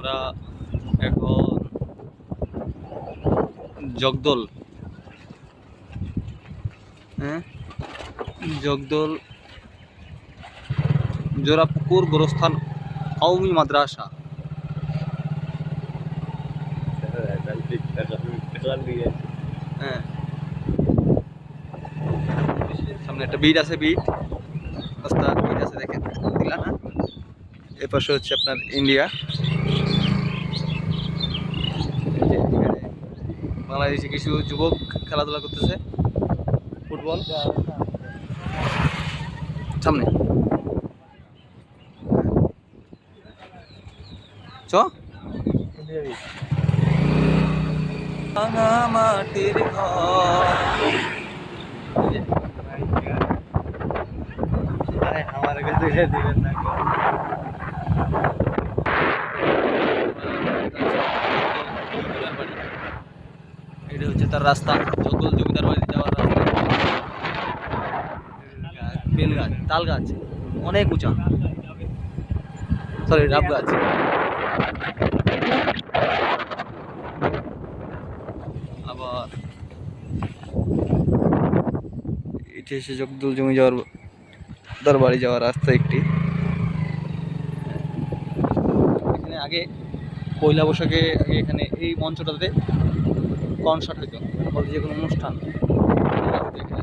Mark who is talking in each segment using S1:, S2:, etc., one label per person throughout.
S1: আমরা এখন জগদল, জগদল জোড়াপুকুর গোরস্থান কওমি মাদ্রাসা। হ্যাঁ, সামনে একটা বিট আছে, বিট রাস্তা, বিট আছে দেখেন দিলা না। এ পাশে হচ্ছে আপনার ইন্ডিয়া। বাংলাদেশে কিছু যুবক খেলাধুলা করতেছে ফুটবল। সামনে চ মাটির এটা হচ্ছে তার রাস্তা, জগদল জমিদার বাড়ি যাওয়ার রাস্তা। বেল গাছ, তাল গাছ অনেক উঁচা, সরি ডাব গাছ। আবার এটি এসে জগদল জমিদার বাড়ি যাওয়ার রাস্তা একটি। এখানে আগে পয়লা বৈশাখে আগে এখানে এই মঞ্চটাতে কনসার্ট হইতো, বলতে যে কোনো অনুষ্ঠান এখানে।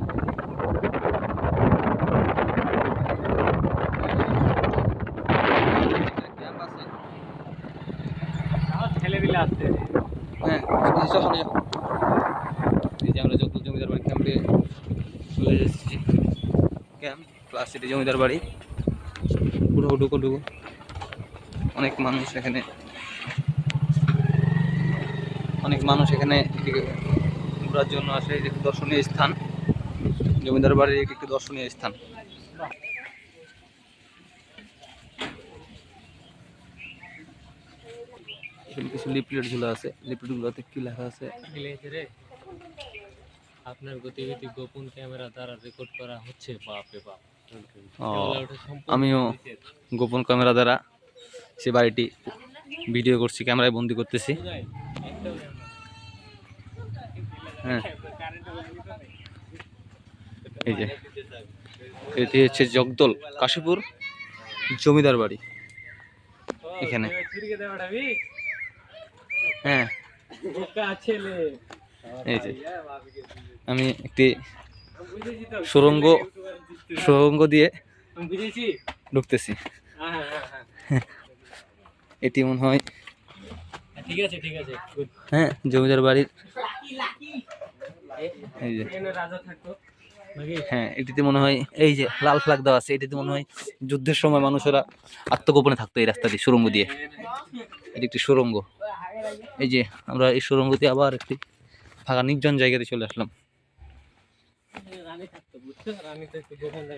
S1: হ্যাঁ, এই যে আমরা জগদল জমিদার বাড়ি ক্যাম্পে চলে এসেছি। ক্যাম্প প্লাস সিটি জমিদার বাড়ি। ঢুকো অনেক মানুষ এখানে, ঘোরার জন্য আসে। একটি দর্শনীয় স্থান, জমিদার বাড়ির একটি দর্শনীয় স্থান। এখানে কিছু লিফলেট ঝুলা আছে, লিফলেটগুলোতে কি লেখা আছে?
S2: আপনার গতিবিধি গোপন ক্যামেরা দ্বারা রেকর্ড করা হচ্ছে। বাপরে বাপ,
S1: আমিও গোপন ক্যামেরা দ্বারা সে বাড়িটি ভিডিও করছি, ক্যামেরায় বন্দি করতেছি। হ্যাঁ, এই যে এটি হচ্ছে জগদল কাশীপুর জমিদার বাড়ি এখানে। হ্যাঁ, এই যে আমি একটি সুড়ঙ্গ দিয়ে ঢুকতেছি। এটি মনে হয়,
S2: ঠিক আছে
S1: হ্যাঁ, জমিদার বাড়ির। এই যে হ্যাঁ, এটিতে মনে হয় এই যে লাল ফ্ল্যাগ দেওয়া আছে, এটিতে মনে হয় যুদ্ধের সময় মানুষেরা আত্মগোপনে থাকতো এই রাস্তা দিয়ে, সুড়ঙ্গ দিয়ে। এটি একটি সুড়ঙ্গ। এই যে আমরা এই সুড়ঙ্গ দিয়ে আবার একটি ফাঁকা নির্জন জায়গাতে চলে আসলাম।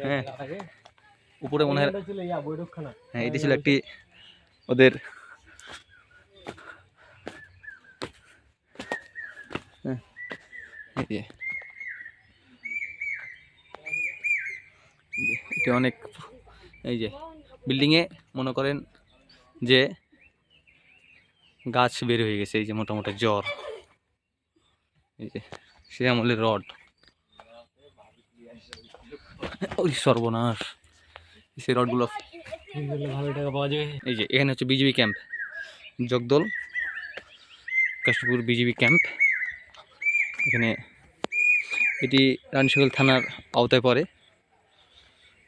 S1: হ্যাঁ, উপরে মনে হয়, হ্যাঁ, এটি ছিল একটি ওদের এটা অনেক, এই যে বিল্ডিং এ মনে করেন যে গাছ বের হয়ে গেছে, এই যে মোটামুটি জ্বর, এই যে সে আমলের রড। ওই সর্বনাশ, সেই রডগুলো
S2: ভালো টাকা পাওয়া যাবে।
S1: এই যে এখানে হচ্ছে BGB camp, Jagdal Kashipur BGB camp. এখানে এটি রানীশঙ্কেল থানার আওতায় পড়ে,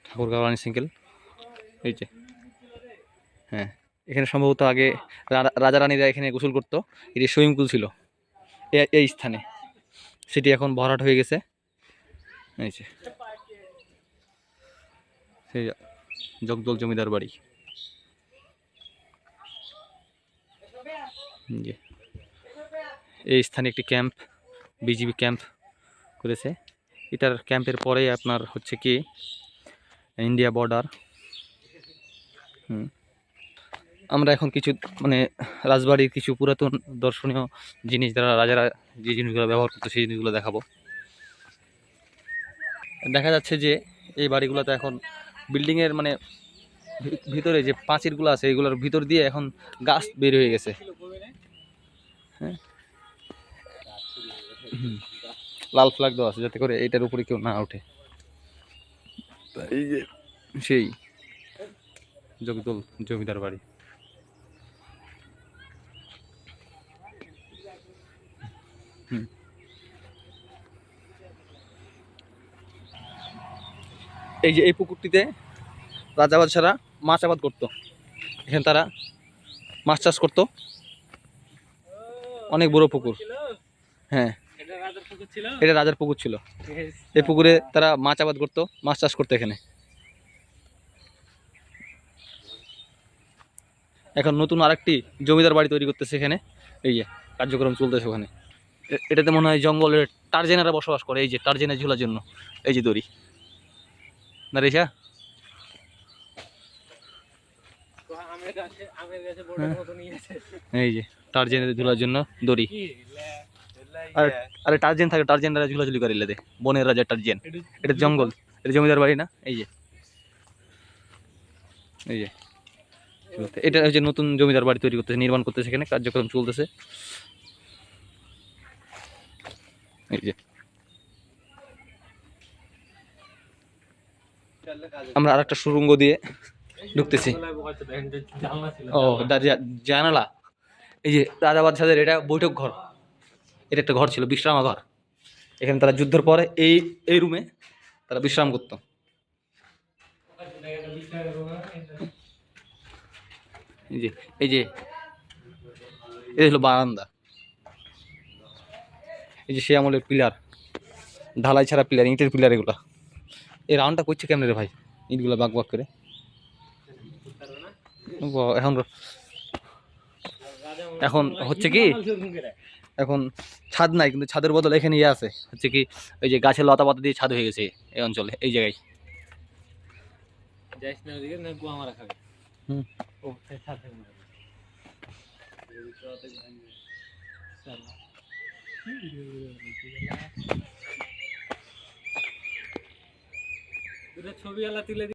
S1: ঠাকুরগাঁও রানীশঙ্কেল। এই যে হ্যাঁ, এখানে সম্ভবত আগে রাজা রানীরা এখানে গোসল করতো। এটি সুইমিং পুল ছিল এই স্থানে, সেটি এখন ভরাট হয়ে গেছে। এই যে সেই জগদল জমিদার বাড়ি। এই স্থানে একটি ক্যাম্প, বিজিবি ক্যাম্প করেছে। এটার ক্যাম্পের পরেই আপনার হচ্ছে কি ইন্ডিয়া বর্ডার। আমরা এখন কিছু মানে রাজবাড়ির কিছু পুরাতন দর্শনীয় জিনিস, যারা রাজারা যে জিনিসগুলো ব্যবহার করতো সেই জিনিসগুলো দেখাবো। দেখা যাচ্ছে যে এই বাড়িগুলোতে এখন বিল্ডিংয়ের মানে ভিতরে যে পাঁচিরগুলো আছে এগুলোর ভিতর দিয়ে এখন গাছ বের হয়ে গেছে। হ্যাঁ, হুম, লাল ফ্ল্যাগ দেওয়া আছে যাতে করে এটার উপরে কেউ না ওঠে। এই যে সেই জগদল জমিদার বাড়ি। হুম, এই যে এই পুকুরটিতে রাজাবাদশারা মাছ আবাদ করতো। এখানে তারা মাছ চাষ করতো, অনেক বড় পুকুর। হ্যাঁ,
S2: এটা রাজার পুকুর ছিল।
S1: এটা রাজার পুকুর ছিল। এই পুকুরে তারা মাছ আবাদ করতো, মাছ চাষ করতো এখানে। এখন নতুন আরেকটি জমিদার বাড়ি তৈরি করতেছে এখানে। এই যে কার্যক্রম চলতেছে ওখানে। এটাতে মনে হয় জঙ্গলের টার্জেনারা বসবাস করে। এই যে টার্জেনের ঝুলার জন্য এই যে দড়ি না রেশা। এই যে টার্জেনের ঝুলার জন্য দড়ি। আরে টার্জেন থাকে, টার্জেনরা ঝুলাঝুলি করে এলে দে বনের রাজা টার্জেন। এটা জঙ্গল, এটা জমিদার বাড়ি না। এই যে এই যে এটা হচ্ছে নতুন জমিদার বাড়ি তৈরি করতেছে, নির্মাণ করতেছে, এখানে কার্যক্রম চলতেছে। এই যে আমরা আরেকটা সুড়ঙ্গ দিয়ে ঢুকতেছি। ও জানালা। এই যে রাজাবাদশাদের এটা বৈঠক ঘর, এটা একটা ঘর ছিল, বিশ্রামাগার। এখানে তারা যুদ্ধের পরে এই এই রুমে তারা বিশ্রাম করত। এই যে এই যে এই হলো বারান্দা। এই যে সে আমলের পিলার, ঢালাই ছাড়া পিলার, ইটের পিলার এগুলা। এই রাউন্ডটা করছে কেমন রে ভাই, ইটগুলা বাক বাক করে। এখন এখন হচ্ছে কি, এখন ছাদ নাই, কিন্তু ছাদের বদলে এখানে ইয়ে আছে, হচ্ছে কি ওই যে গাছের লতা পাতা দিয়ে ছাদ হয়ে গেছে এই অঞ্চলে, এই জায়গায়।
S2: যাইস না ওদিকে, না গোয়া মারা খাবে।
S1: হুম,
S2: ও সাথে ছবি আলা তুলে